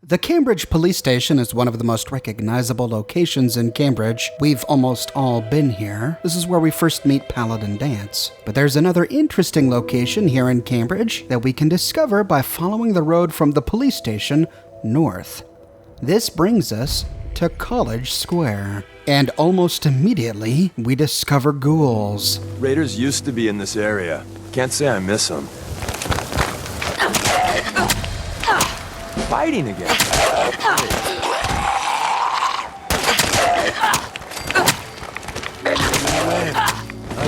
The Cambridge Police Station is one of the most recognizable locations in Cambridge. We've almost all been here. This is where we first meet Paladin Dance. But there's another interesting location here in Cambridge that we can discover by following the road from the police station north. This brings us to College Square. And almost immediately, we discover ghouls. Raiders used to be in this area. Can't say I miss them. Fighting again.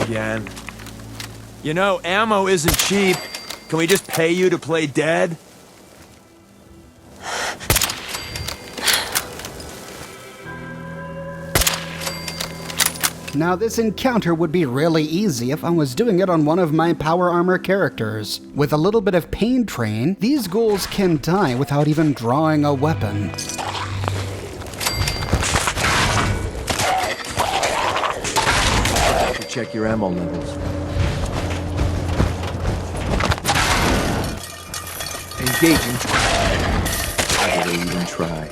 Again. You know, ammo isn't cheap. Can we just pay you to play dead? Now, this encounter would be really easy if I was doing it on one of my power armor characters. With a little bit of pain train, these ghouls can die without even drawing a weapon. Check your ammo levels. Engaging. I didn't even try.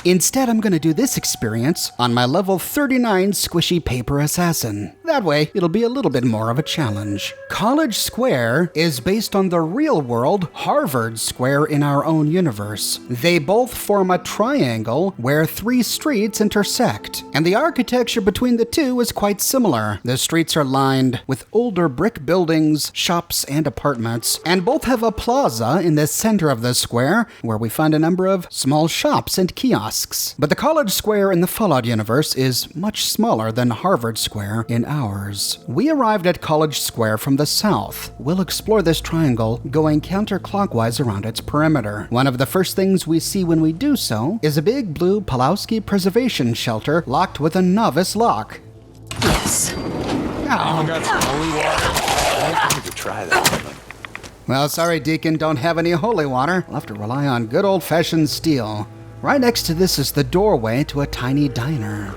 Instead, I'm going to do this experience on my level 39 squishy paper assassin. That way, it'll be a little bit more of a challenge. College Square is based on the real-world Harvard Square in our own universe. They both form a triangle where 3 streets intersect, and the architecture between the two is quite similar. The streets are lined with older brick buildings, shops, and apartments, and both have a plaza in the center of the square where we find a number of small shops and kiosks. But the College Square in the Fallout universe is much smaller than Harvard Square in ours. We arrived at College Square from the south. We'll explore this triangle, going counterclockwise around its perimeter. One of the first things we see when we do so is a big blue Pulowski preservation shelter locked with a novice lock. Yes. Oh. Got some holy water? I think we could try that. Well, sorry, Deacon, don't have any holy water. We'll have to rely on good old-fashioned steel. Right next to this is the doorway to a tiny diner.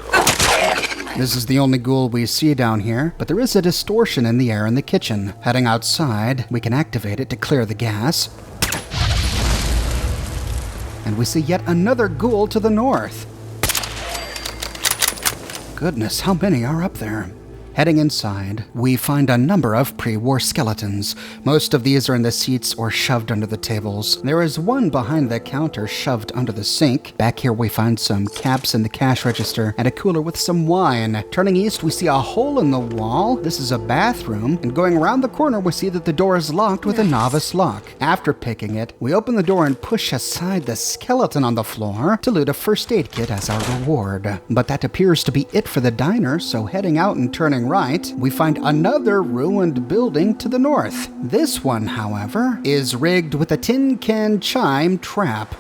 This is the only ghoul we see down here, but there is a distortion in the air in the kitchen. Heading outside, we can activate it to clear the gas. And we see yet another ghoul to the north. Goodness, how many are up there? Heading inside, we find a number of pre-war skeletons. Most of these are in the seats or shoved under the tables. There is one behind the counter shoved under the sink. Back here we find some caps in the cash register and a cooler with some wine. Turning east, we see a hole in the wall. This is a bathroom. And going around the corner, we see that the door is locked with a novice lock. After picking it, we open the door and push aside the skeleton on the floor to loot a first aid kit as our reward. But that appears to be it for the diner, so heading out and turning right, we find another ruined building to the north. This one, however, is rigged with a tin can chime trap.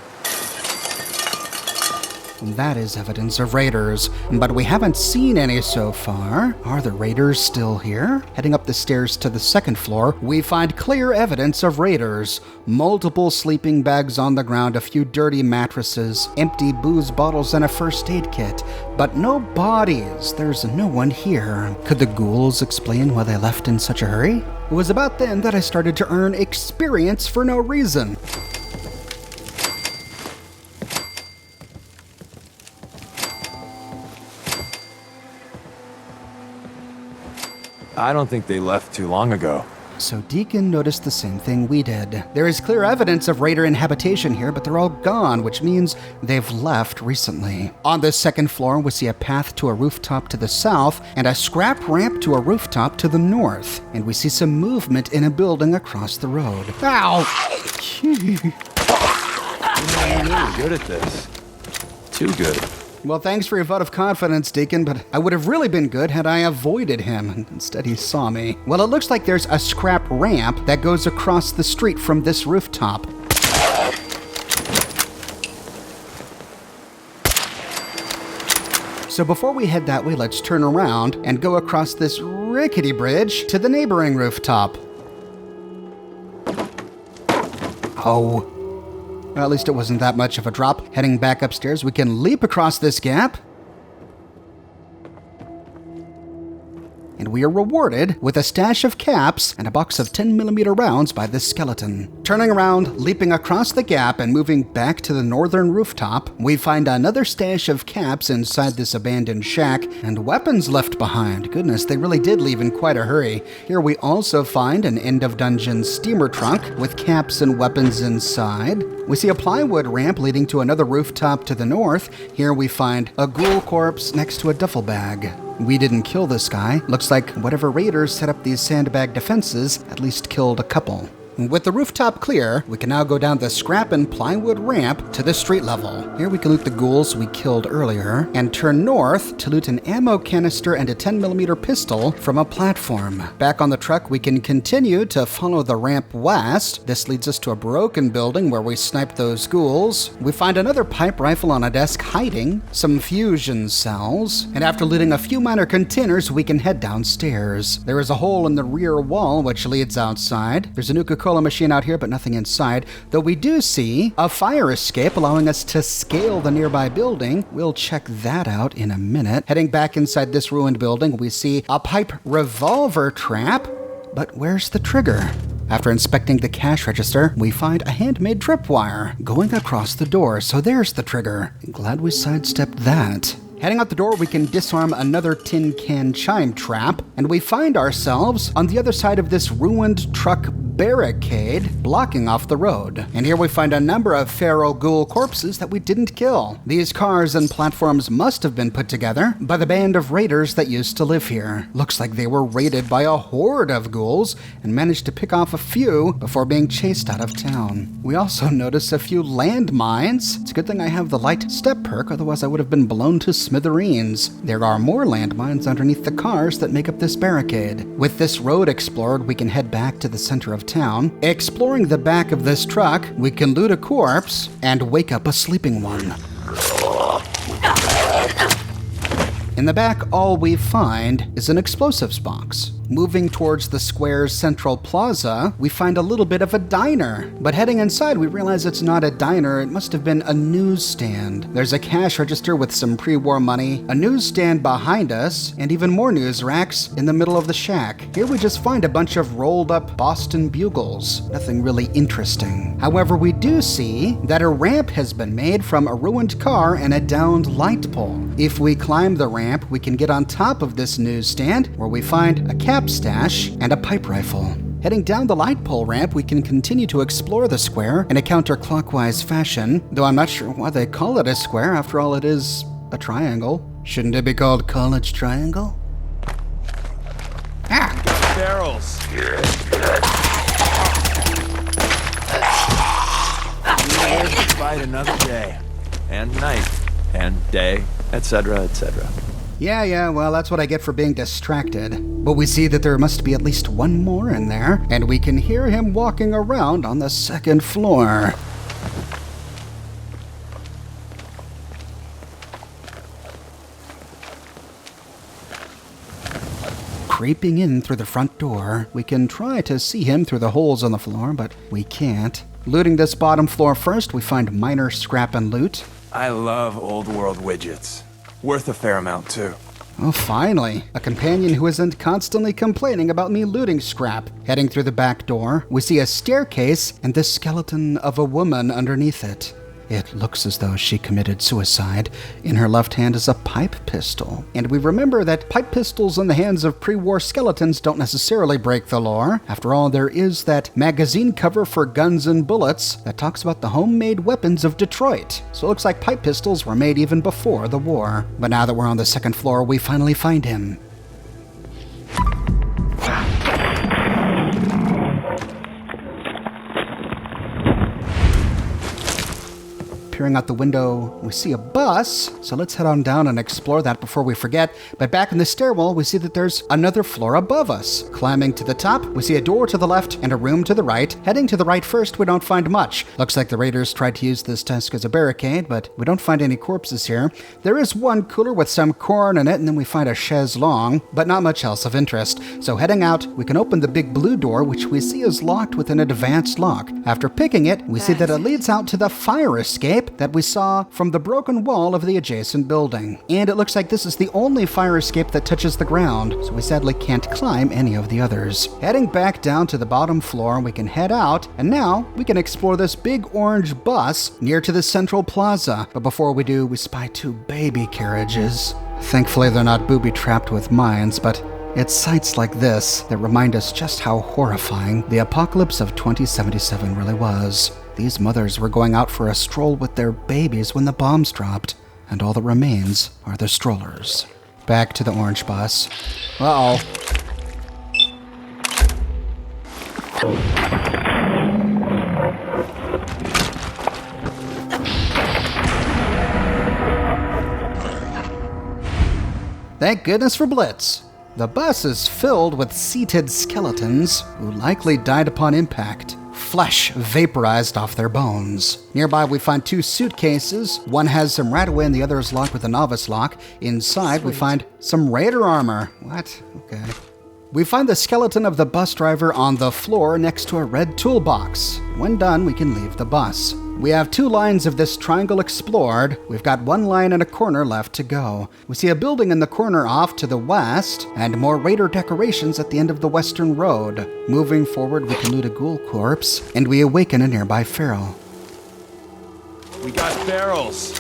That is evidence of raiders, but we haven't seen any so far. Are the raiders still here? Heading up the stairs to the second floor, we find clear evidence of raiders. Multiple sleeping bags on the ground, a few dirty mattresses, empty booze bottles, and a first aid kit. But no bodies. There's no one here. Could the ghouls explain why they left in such a hurry? It was about then that I started to earn experience for no reason. I don't think they left too long ago. So Deacon noticed the same thing we did. There is clear evidence of raider inhabitation here, but they're all gone, which means they've left recently. On the second floor, we see a path to a rooftop to the south and a scrap ramp to a rooftop to the north. And we see some movement in a building across the road. Ow! You're really good at this. Too good. Well, thanks for your vote of confidence, Deacon, but I would have really been good had I avoided him. Instead, he saw me. Well, it looks like there's a scrap ramp that goes across the street from this rooftop. So before we head that way, let's turn around and go across this rickety bridge to the neighboring rooftop. Oh. Well, at least it wasn't that much of a drop. Heading back upstairs, we can leap across this gap. And we are rewarded with a stash of caps and a box of 10mm rounds by this skeleton. Turning around, leaping across the gap, and moving back to the northern rooftop, we find another stash of caps inside this abandoned shack and weapons left behind. Goodness, they really did leave in quite a hurry. Here we also find an end-of-dungeon steamer trunk with caps and weapons inside. We see a plywood ramp leading to another rooftop to the north. Here we find a ghoul corpse next to a duffel bag. We didn't kill this guy. Looks like whatever raiders set up these sandbag defenses at least killed a couple. With the rooftop clear, we can now go down the scrap and plywood ramp to the street level. Here we can loot the ghouls we killed earlier, and turn north to loot an ammo canister and a 10mm pistol from a platform. Back on the truck, we can continue to follow the ramp west. This leads us to a broken building where we snipe those ghouls. We find another pipe rifle on a desk hiding, some fusion cells, and after looting a few minor containers, we can head downstairs. There is a hole in the rear wall which leads outside. There's a Nuka-Cola machine out here, but nothing inside, though we do see a fire escape allowing us to scale the nearby building. We'll check that out in a minute. Heading back inside this ruined building, we see a pipe revolver trap, but where's the trigger? After inspecting the cash register, we find a handmade tripwire going across the door, so there's the trigger. Glad we sidestepped that. Heading out the door, we can disarm another tin can chime trap, and we find ourselves on the other side of this ruined truck barricade blocking off the road. And here we find a number of feral ghoul corpses that we didn't kill. These cars and platforms must have been put together by the band of raiders that used to live here. Looks like they were raided by a horde of ghouls and managed to pick off a few before being chased out of town. We also notice a few landmines. It's a good thing I have the light step perk, otherwise I would have been blown to smithereens. There are more landmines underneath the cars that make up this barricade. With this road explored, we can head back to the center of town. Exploring the back of this truck, we can loot a corpse and wake up a sleeping one. In the back, all we find is an explosives box. Moving towards the square's central plaza, we find a little bit of a diner. But heading inside, we realize it's not a diner, it must have been a newsstand. There's a cash register with some pre-war money, a newsstand behind us, and even more news racks in the middle of the shack. Here we just find a bunch of rolled up Boston Bugles. Nothing really interesting. However, we do see that a ramp has been made from a ruined car and a downed light pole. If we climb the ramp, we can get on top of this newsstand, where we find a cap stash and a pipe rifle. Heading down the light pole ramp, we can continue to explore the square in a counterclockwise fashion, though I'm not sure why they call it a square. After all, it is a triangle. Shouldn't it be called College Triangle? Ah! Barrels. We live to fight another day, and night, and day, etc., etc. Yeah, well, that's what I get for being distracted. But we see that there must be at least one more in there, and we can hear him walking around on the second floor. Creeping in through the front door, we can try to see him through the holes on the floor, but we can't. Looting this bottom floor first, we find minor scrap and loot. I love old world widgets. Worth a fair amount, too. Oh, finally, a companion who isn't constantly complaining about me looting scrap. Heading through the back door, we see a staircase and the skeleton of a woman underneath it. It looks as though she committed suicide. In her left hand is a pipe pistol. And we remember that pipe pistols in the hands of pre-war skeletons don't necessarily break the lore. After all, there is that magazine cover for Guns and Bullets that talks about the homemade weapons of Detroit. So it looks like pipe pistols were made even before the war. But now that we're on the second floor, we finally find him. Peering out the window, we see a bus, so let's head on down and explore that before we forget. But back in the stairwell, we see that there's another floor above us. Climbing to the top, we see a door to the left and a room to the right. Heading to the right first, we don't find much. Looks like the raiders tried to use this desk as a barricade, but we don't find any corpses here. There is one cooler with some corn in it, and then we find a chaise longue, but not much else of interest. So heading out, we can open the big blue door, which we see is locked with an advanced lock. After picking it, we see that it leads out to the fire escape, that we saw from the broken wall of the adjacent building. And it looks like this is the only fire escape that touches the ground, so we sadly can't climb any of the others. Heading back down to the bottom floor, we can head out, and now we can explore this big orange bus near to the central plaza. But before we do, we spy 2 baby carriages. Thankfully, they're not booby-trapped with mines, but it's sights like this that remind us just how horrifying the apocalypse of 2077 really was. These mothers were going out for a stroll with their babies when the bombs dropped, and all that remains are the strollers. Back to the orange bus. Uh-oh. Thank goodness for Blitz. The bus is filled with seated skeletons who likely died upon impact. Flesh vaporized off their bones. Nearby, we find 2 suitcases. One has some Radaway and the other is locked with a novice lock. Inside, we find some Raider armor. What? Okay. We find the skeleton of the bus driver on the floor next to a red toolbox. When done, we can leave the bus. We have 2 lines of this triangle explored. We've got 1 line and a corner left to go. We see a building in the corner off to the west, and more Raider decorations at the end of the western road. Moving forward, we can loot a ghoul corpse, and we awaken a nearby feral. We got barrels.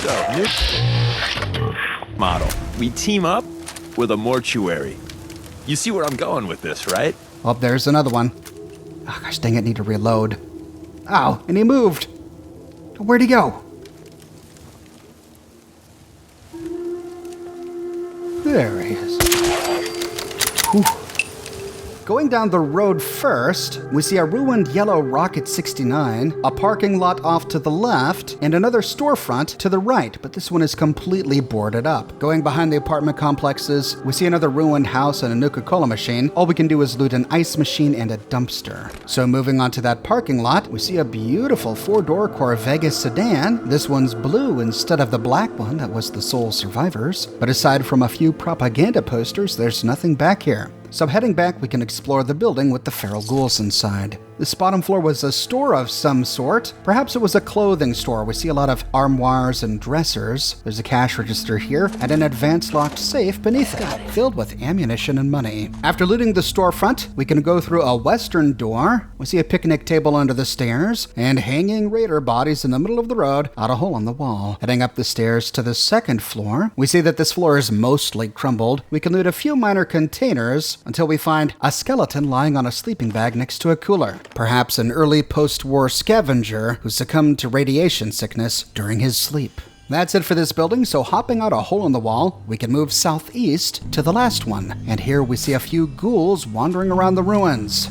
So, new model. We team up with a mortuary. You see where I'm going with this, right? Oh, there's another one. Oh, gosh dang it, need to reload. Ow, and he moved. Where'd he go? There he is. Whew. Going down the road first, we see a ruined yellow Rocket 69, a parking lot off to the left, and another storefront to the right, but this one is completely boarded up. Going behind the apartment complexes, we see another ruined house and a Nuka-Cola machine. All we can do is loot an ice machine and a dumpster. So moving on to that parking lot, we see a beautiful 4-door Corvega sedan. This one's blue instead of the black one that was the sole survivors. But aside from a few propaganda posters, there's nothing back here. So heading back, we can explore the building with the feral ghouls inside. This bottom floor was a store of some sort. Perhaps it was a clothing store. We see a lot of armoires and dressers. There's a cash register here and an advanced locked safe beneath it, filled with ammunition and money. After looting the storefront, we can go through a western door. We see a picnic table under the stairs and hanging Raider bodies in the middle of the road out a hole on the wall. Heading up the stairs to the second floor, we see that this floor is mostly crumbled. We can loot a few minor containers until we find a skeleton lying on a sleeping bag next to a cooler. Perhaps an early post-war scavenger who succumbed to radiation sickness during his sleep. That's it for this building, so hopping out a hole in the wall, we can move southeast to the last one. And here we see a few ghouls wandering around the ruins.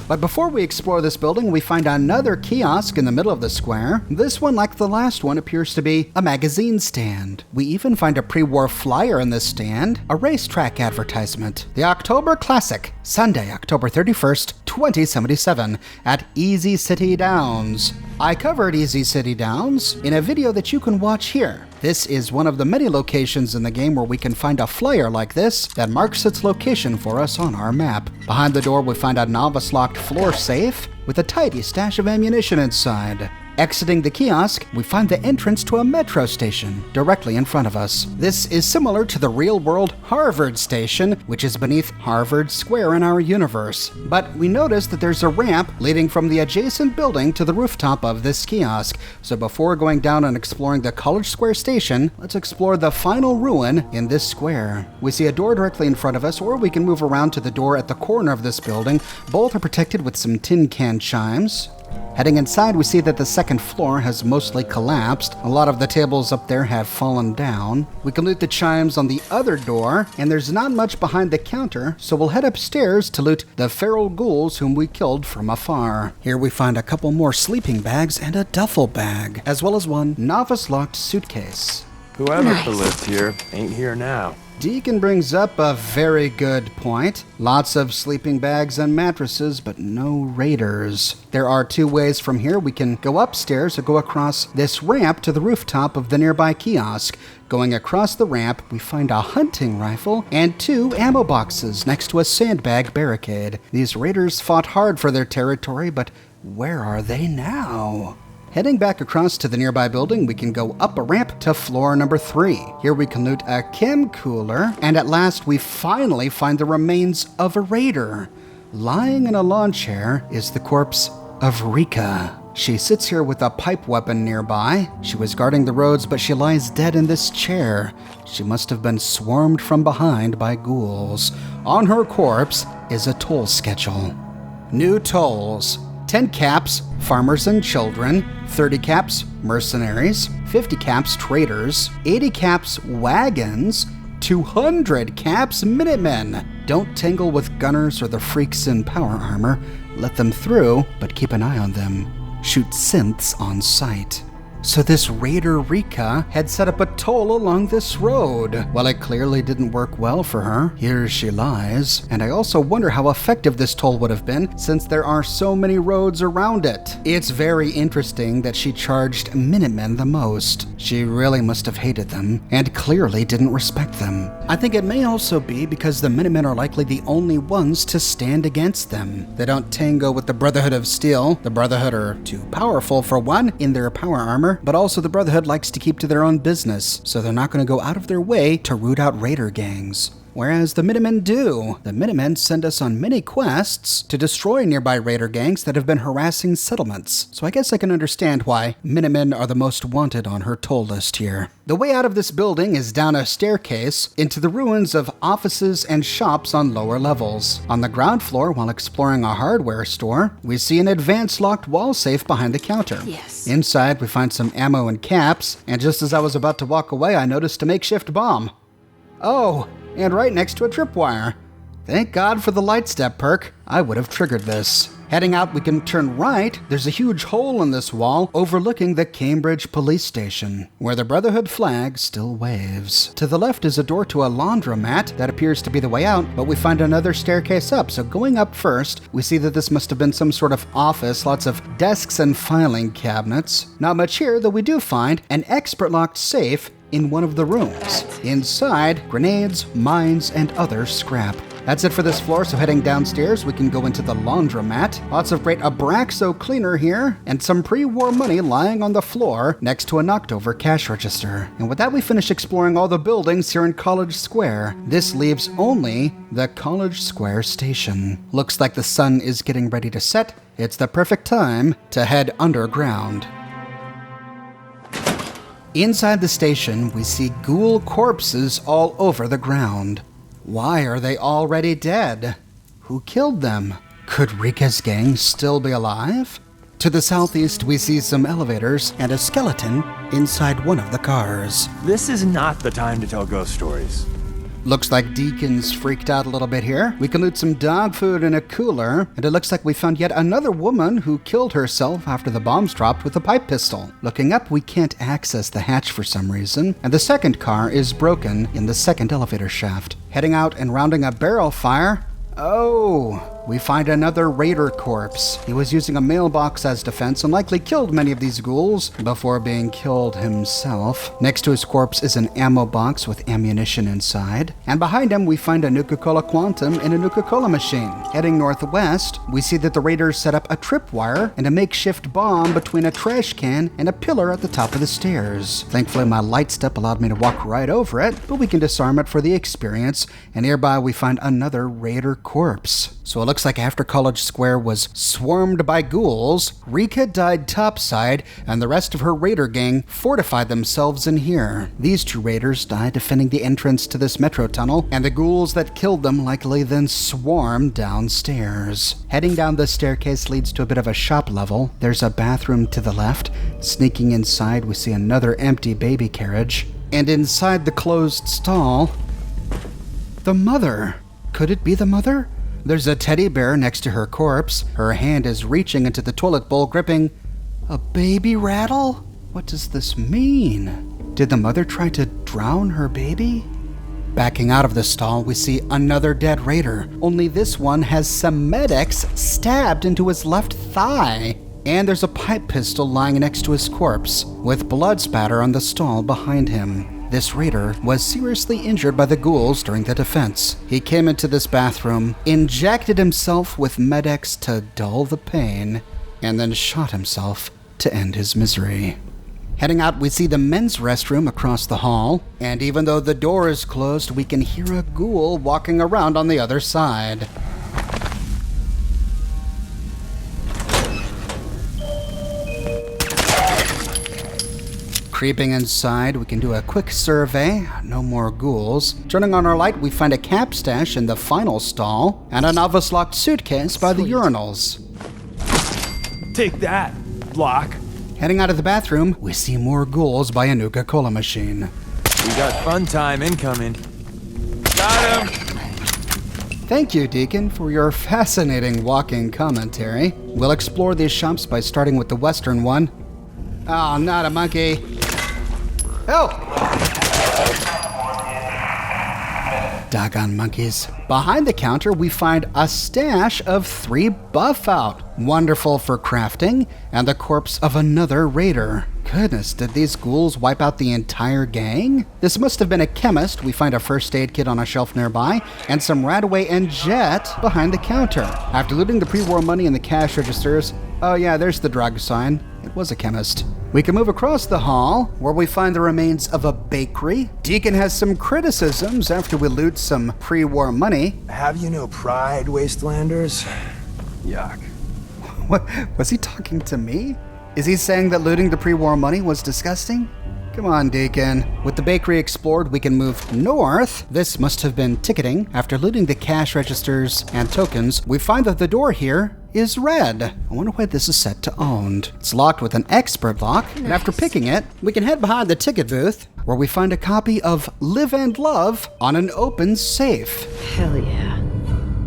But before we explore this building, we find another kiosk in the middle of the square. This one, like the last one, appears to be a magazine stand. We even find a pre-war flyer in this stand, a racetrack advertisement. The October Classic, Sunday, October 31st, 2077, at Easy City Downs. I covered Easy City Downs in a video that you can watch here. This is one of the many locations in the game where we can find a flyer like this that marks its location for us on our map. Behind the door, we find a novice-locked floor safe with a tidy stash of ammunition inside. Exiting the kiosk, we find the entrance to a metro station directly in front of us. This is similar to the real-world Harvard station, which is beneath Harvard Square in our universe. But we notice that there's a ramp leading from the adjacent building to the rooftop of this kiosk. So before going down and exploring the College Square station, let's explore the final ruin in this square. We see a door directly in front of us, or we can move around to the door at the corner of this building. Both are protected with some tin can chimes. Heading inside, we see that the second floor has mostly collapsed. A lot of the tables up there have fallen down. We can loot the chimes on the other door, and there's not much behind the counter, so we'll head upstairs to loot the feral ghouls whom we killed from afar. Here we find a couple more sleeping bags and a duffel bag, as well as one novice-locked suitcase. Whoever Nice. lived here ain't here now. Deacon brings up a very good point. Lots of sleeping bags and mattresses, but no raiders. There are two ways from here. We can go upstairs or go across this ramp to the rooftop of the nearby kiosk. Going across the ramp, we find a hunting rifle and 2 ammo boxes next to a sandbag barricade. These raiders fought hard for their territory, but where are they now? Heading back across to the nearby building, we can go up a ramp to floor number 3. Here we can loot a chem cooler, and at last we finally find the remains of a raider. Lying in a lawn chair is the corpse of Rika. She sits here with a pipe weapon nearby. She was guarding the roads, but she lies dead in this chair. She must have been swarmed from behind by ghouls. On her corpse is a toll schedule. New tolls. 10 caps, farmers and children, 30 caps, mercenaries, 50 caps, traders, 80 caps, wagons, 200 caps, Minutemen. Don't tangle with gunners or the freaks in power armor. Let them through, but keep an eye on them. Shoot synths on sight. So this raider Rika had set up a toll along this road. Well, it clearly didn't work well for her. Here she lies. And I also wonder how effective this toll would have been since there are so many roads around it. It's very interesting that she charged Minutemen the most. She really must have hated them and clearly didn't respect them. I think it may also be because the Minutemen are likely the only ones to stand against them. They don't tango with the Brotherhood of Steel. The Brotherhood are too powerful for one in their power armor, but also the Brotherhood likes to keep to their own business, so they're not going to go out of their way to root out raider gangs. Whereas the Minutemen do. The Minutemen send us on many quests to destroy nearby raider gangs that have been harassing settlements. So I guess I can understand why Minutemen are the most wanted on her toll list here. The way out of this building is down a staircase into the ruins of offices and shops on lower levels. On the ground floor, while exploring a hardware store, we see an advanced locked wall safe behind the counter. Yes. Inside, we find some ammo and caps, and just as I was about to walk away, I noticed a makeshift bomb. Oh, and right next to a tripwire. Thank God for the light step perk. I would have triggered this. Heading out, we can turn right. There's a huge hole in this wall overlooking the Cambridge police station, where the Brotherhood flag still waves. To the left is a door to a laundromat that appears to be the way out, but we find another staircase up. So going up first, we see that this must have been some sort of office, lots of desks and filing cabinets. Not much here, though we do find an expert locked safe in one of the rooms. Inside, grenades, mines, and other scrap. That's it for this floor, so heading downstairs, we can go into the laundromat. Lots of great Abraxo cleaner here, and some pre-war money lying on the floor next to a knocked-over cash register. And with that, we finish exploring all the buildings here in College Square. This leaves only the College Square station. Looks like the sun is getting ready to set. It's the perfect time to head underground. Inside the station, we see ghoul corpses all over the ground. Why are they already dead? Who killed them? Could Rika's gang still be alive? To the southeast, we see some elevators and a skeleton inside one of the cars. This is not the time to tell ghost stories. Looks like Deacon's freaked out a little bit here. We can loot some dog food in a cooler, and it looks like we found yet another woman who killed herself after the bombs dropped with a pipe pistol. Looking up, we can't access the hatch for some reason, and the second car is broken in the second elevator shaft. Heading out and rounding a barrel fire. Oh, we find another raider corpse. He was using a mailbox as defense and likely killed many of these ghouls before being killed himself. Next to his corpse is an ammo box with ammunition inside. And behind him, we find a Nuka-Cola Quantum and a Nuka-Cola machine. Heading northwest, we see that the raiders set up a tripwire and a makeshift bomb between a trash can and a pillar at the top of the stairs. Thankfully, my light step allowed me to walk right over it, but we can disarm it for the experience. And nearby, we find another raider corpse. So it looks like after College Square was swarmed by ghouls, Rika died topside, and the rest of her raider gang fortified themselves in here. These 2 raiders died defending the entrance to this metro tunnel, and the ghouls that killed them likely then swarmed downstairs. Heading down the staircase leads to a bit of a shop level. There's a bathroom to the left. Sneaking inside, we see another empty baby carriage. And inside the closed stall, the mother. Could it be the mother? There's a teddy bear next to her corpse. Her hand is reaching into the toilet bowl, gripping a baby rattle? What does this mean? Did the mother try to drown her baby? Backing out of the stall, we see another dead raider, only this one has some medics stabbed into his left thigh. And there's a pipe pistol lying next to his corpse, with blood spatter on the stall behind him. This raider was seriously injured by the ghouls during the defense. He came into this bathroom, injected himself with medics to dull the pain, and then shot himself to end his misery. Heading out, we see the men's restroom across the hall, and even though the door is closed, we can hear a ghoul walking around on the other side. Creeping inside, we can do a quick survey. No more ghouls. Turning on our light, we find a cap stash in the final stall, and a novice-locked suitcase by the urinals. Take that, Block. Heading out of the bathroom, we see more ghouls by a Nuka-Cola machine. We got fun time incoming. Got him! Thank you, Deacon, for your fascinating walking commentary. We'll explore these shops by starting with the western one. Oh, not a monkey. Oh! Doggone monkeys. Behind the counter, we find a stash of 3 buff out. Wonderful for crafting, and the corpse of another raider. Goodness, did these ghouls wipe out the entire gang? This must have been a chemist. We find a first aid kit on a shelf nearby, and some Radaway and Jet behind the counter. After looting the pre-war money in the cash registers, oh yeah, there's the drug sign. It was a chemist. We can move across the hall, where we find the remains of a bakery. Deacon has some criticisms after we loot some pre-war money. Have you no pride, wastelanders? Yuck. What, was he talking to me? Is he saying that looting the pre-war money was disgusting? Come on, Deacon. With the bakery explored, we can move north. This must have been ticketing. After looting the cash registers and tokens, we find that the door here is red. I wonder why this is set to owned. It's locked with an expert lock, and after picking it, we can head behind the ticket booth, where we find a copy of Live and Love on an open safe. Hell yeah.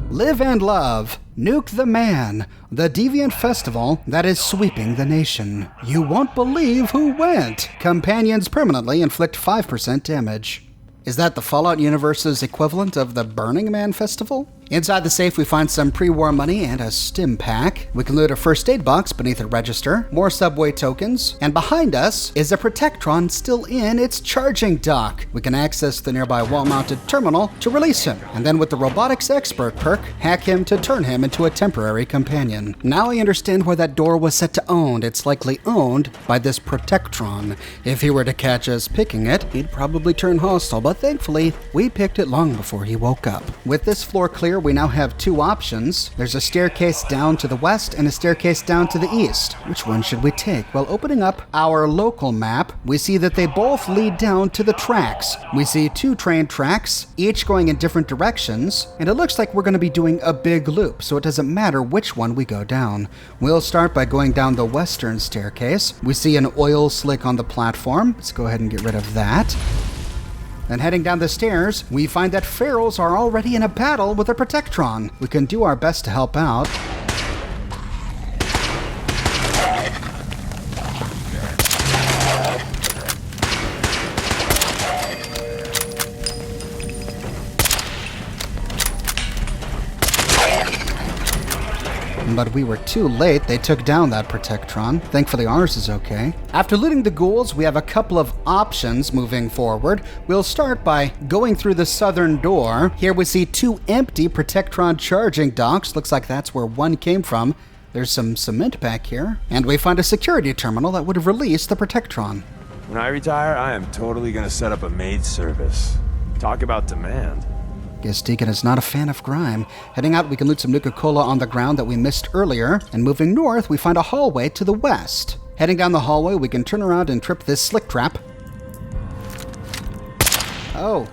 Live and Love, Nuke the Man, the deviant festival that is sweeping the nation. You won't believe who went. Companions permanently inflict 5% damage. Is that the Fallout universe's equivalent of the Burning Man festival? Inside the safe, we find some pre-war money and a stim pack. We can loot a first aid box beneath a register, more subway tokens, and behind us is a Protectron still in its charging dock. We can access the nearby wall-mounted terminal to release him, and then with the robotics expert perk, hack him to turn him into a temporary companion. Now I understand why that door was set to owned. It's likely owned by this Protectron. If he were to catch us picking it, he'd probably turn hostile, but thankfully, we picked it long before he woke up. With this floor clear, we now have 2 options. There's a staircase down to the west and a staircase down to the east. Which one should we take? Well, opening up our local map, we see that they both lead down to the tracks. We see 2 train tracks, each going in different directions, and it looks like we're going to be doing a big loop, so it doesn't matter which one we go down. We'll start by going down the western staircase. We see an oil slick on the platform. Let's go ahead and get rid of that. And heading down the stairs, we find that ferals are already in a battle with a Protectron. We can do our best to help out. But we were too late. They took down that Protectron. Thankfully ours is okay. After looting the ghouls, we have a couple of options moving forward. We'll start by going through the southern door. Here we see 2 empty Protectron charging docks. Looks like that's where one came from. There's some cement back here. And we find a security terminal that would have released the Protectron. When I retire, I am totally gonna set up a maid service. Talk about demand. Guess Deacon is not a fan of grime. Heading out, we can loot some Nuka-Cola on the ground that we missed earlier, and moving north, we find a hallway to the west. Heading down the hallway, we can turn around and trip this slick trap. Oh,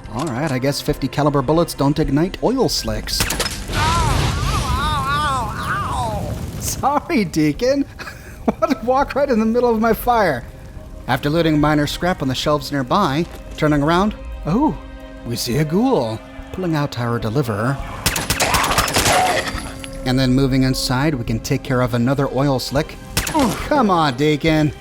alright, I guess 50 caliber bullets don't ignite oil slicks. Sorry, Deacon. What? Walk right in the middle of my fire. After looting minor scrap on the shelves nearby, turning around, oh, we see a ghoul. Pulling out our deliverer. And then moving inside, we can take care of another oil slick. Oh, come on, Deacon.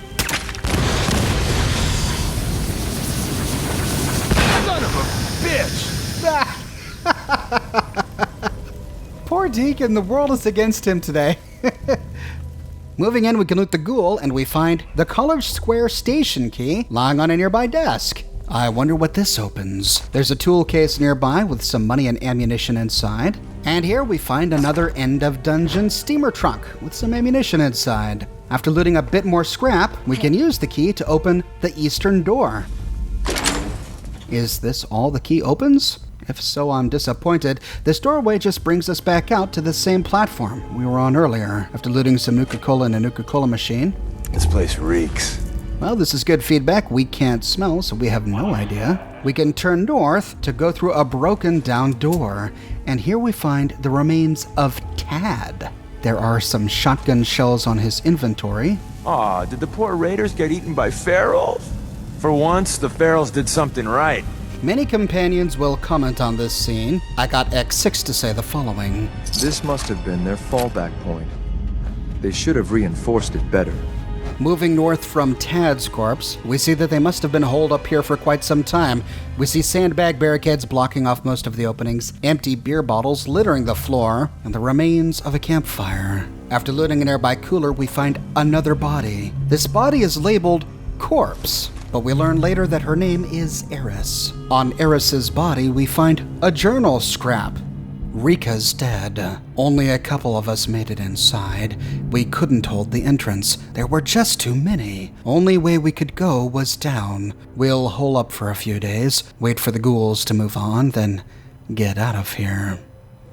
Deacon, the world is against him today. Moving in, we can loot the ghoul, and we find the College Square station key lying on a nearby desk. I wonder what this opens. There's a tool case nearby with some money and ammunition inside. And here we find another end of dungeon steamer trunk with some ammunition inside. After looting a bit more scrap, we can use the key to open the eastern door. Is this all the key opens? If so, I'm disappointed. This doorway just brings us back out to the same platform we were on earlier, after looting some Nuka-Cola in a Nuka-Cola machine. This place reeks. Well, this is good feedback. We can't smell, so we have no idea. We can turn north to go through a broken down door, and here we find the remains of Tad. There are some shotgun shells on his inventory. Aw, did the poor raiders get eaten by ferals? For once, the ferals did something right. Many companions will comment on this scene. I got X6 to say the following. This must have been their fallback point. They should have reinforced it better. Moving north from Tad's corpse, we see that they must have been holed up here for quite some time. We see sandbag barricades blocking off most of the openings, empty beer bottles littering the floor, and the remains of a campfire. After looting a nearby cooler, we find another body. This body is labeled Corpse, but we learn later that her name is Eris. On Eris's body, we find a journal scrap. Rika's dead. Only a couple of us made it inside. We couldn't hold the entrance. There were just too many. Only way we could go was down. We'll hole up for a few days, wait for the ghouls to move on, then get out of here.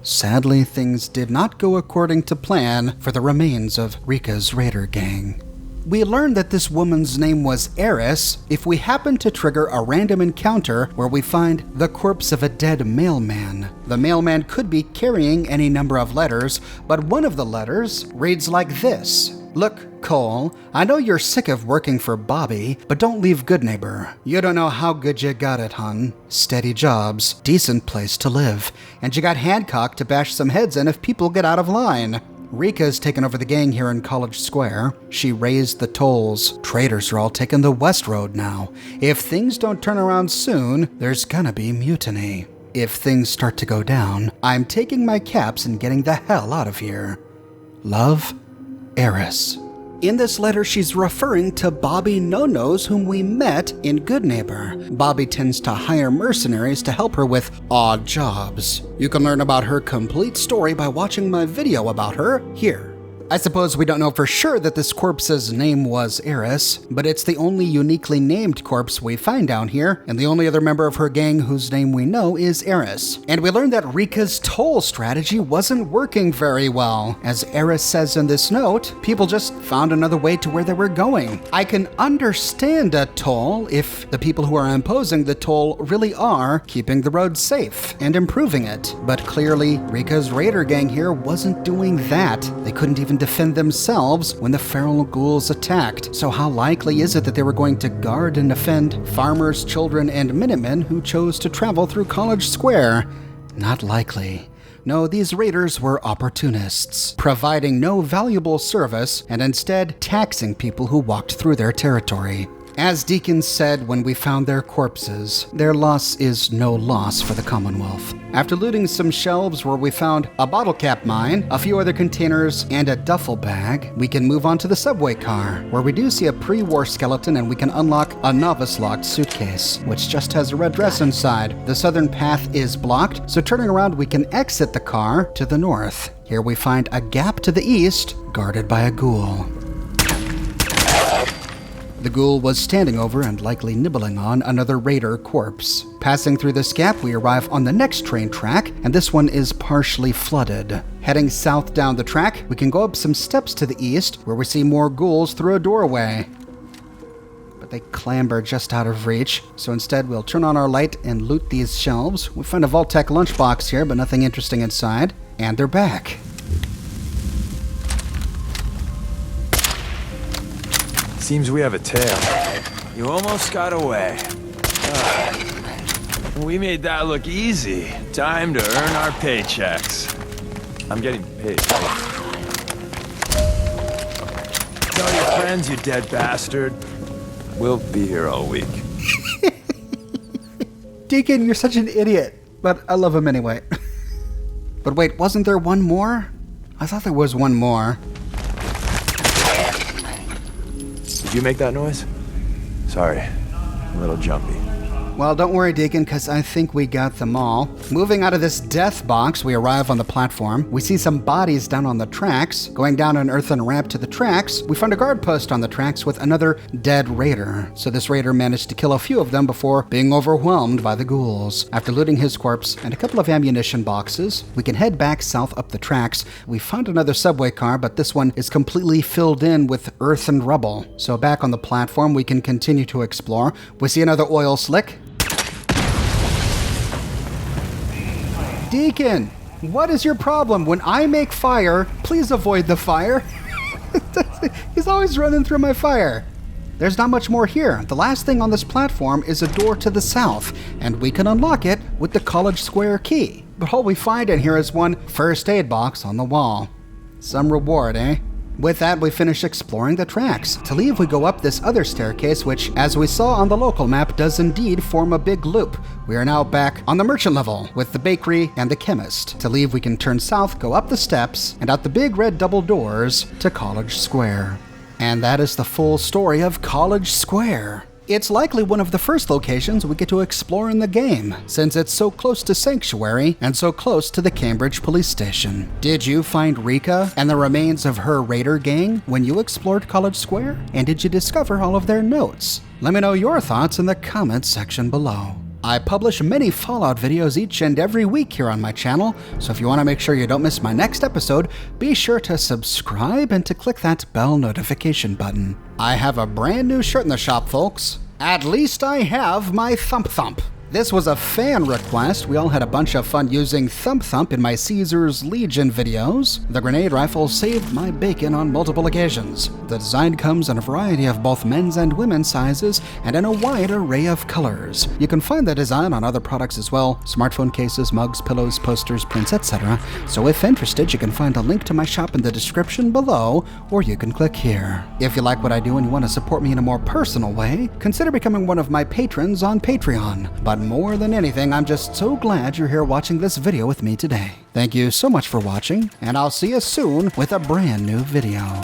Sadly, things did not go according to plan for the remains of Rika's raider gang. We learned that this woman's name was Eris if we happen to trigger a random encounter where we find the corpse of a dead mailman. The mailman could be carrying any number of letters, but one of the letters reads like this. Look, Cole, I know you're sick of working for Bobby, but don't leave Goodneighbor. You don't know how good you got it, hun. Steady jobs, decent place to live, and you got Hancock to bash some heads in if people get out of line. Rika's taken over the gang here in College Square. She raised the tolls. Traders are all taking the West Road now. If things don't turn around soon, there's gonna be mutiny. If things start to go down, I'm taking my caps and getting the hell out of here. Love, Eris. In this letter, she's referring to Bobby No-Nos, whom we met in Goodneighbor. Bobby tends to hire mercenaries to help her with odd jobs. You can learn about her complete story by watching my video about her here. I suppose we don't know for sure that this corpse's name was Eris, but it's the only uniquely named corpse we find down here, and the only other member of her gang whose name we know is Eris. And we learned that Rika's toll strategy wasn't working very well. As Eris says in this note, people just found another way to where they were going. I can understand a toll if the people who are imposing the toll really are keeping the road safe and improving it. But clearly, Rika's raider gang here wasn't doing that. They couldn't even defend themselves when the feral ghouls attacked. So how likely is it that they were going to guard and defend farmers, children, and Minutemen who chose to travel through College Square? Not likely. No, these raiders were opportunists, providing no valuable service and instead taxing people who walked through their territory. As Deacon said when we found their corpses, their loss is no loss for the Commonwealth. After looting some shelves where we found a bottle cap mine, a few other containers, and a duffel bag, we can move on to the subway car, where we do see a pre-war skeleton and we can unlock a novice-locked suitcase, which just has a red dress inside. The southern path is blocked, so turning around we can exit the car to the north. Here we find a gap to the east, guarded by a ghoul. The ghoul was standing over and likely nibbling on another raider corpse. Passing through this gap, we arrive on the next train track, and this one is partially flooded. Heading south down the track, we can go up some steps to the east, where we see more ghouls through a doorway. But they clamber just out of reach, so instead we'll turn on our light and loot these shelves. We find a Vault-Tec lunchbox here, but nothing interesting inside. And they're back. Seems we have a tail. You almost got away. We made that look easy. Time to earn our paychecks. I'm getting paid. Tell your friends, you dead bastard. We'll be here all week. Deacon, you're such an idiot, but I love him anyway. But wait, wasn't there one more? I thought there was one more. Did you make that noise? Sorry, a little jumpy. Well, don't worry, Deacon, because I think we got them all. Moving out of this death box, we arrive on the platform. We see some bodies down on the tracks. Going down an earthen ramp to the tracks, we find a guard post on the tracks with another dead raider. So this raider managed to kill a few of them before being overwhelmed by the ghouls. After looting his corpse and a couple of ammunition boxes, we can head back south up the tracks. We found another subway car, but this one is completely filled in with earth and rubble. So back on the platform, we can continue to explore. We see another oil slick. Deacon, what is your problem? When I make fire, please avoid the fire. He's always running through my fire. There's not much more here. The last thing on this platform is a door to the south, and we can unlock it with the College Square key. But all we find in here is one first aid box on the wall. Some reward, eh? With that, we finish exploring the tracks. To leave, we go up this other staircase, which, as we saw on the local map, does indeed form a big loop. We are now back on the merchant level, with the bakery and the chemist. To leave, we can turn south, go up the steps, and out the big red double doors to College Square. And that is the full story of College Square. It's likely one of the first locations we get to explore in the game, since it's so close to Sanctuary and so close to the Cambridge police station. Did you find Rika and the remains of her raider gang when you explored College Square? And did you discover all of their notes? Let me know your thoughts in the comments section below. I publish many Fallout videos each and every week here on my channel, so if you want to make sure you don't miss my next episode, be sure to subscribe and to click that bell notification button. I have a brand new shirt in the shop, folks. At least I have my Thump Thump. This was a fan request. We all had a bunch of fun using Thump Thump in my Caesar's Legion videos. The grenade rifle saved my bacon on multiple occasions. The design comes in a variety of both men's and women's sizes and in a wide array of colors. You can find the design on other products as well: smartphone cases, mugs, pillows, posters, prints, etc. So if interested, you can find a link to my shop in the description below, or you can click here. If you like what I do and you want to support me in a more personal way, consider becoming one of my patrons on Patreon. But more than anything, I'm just so glad you're here watching this video with me today. Thank you so much for watching, and I'll see you soon with a brand new video.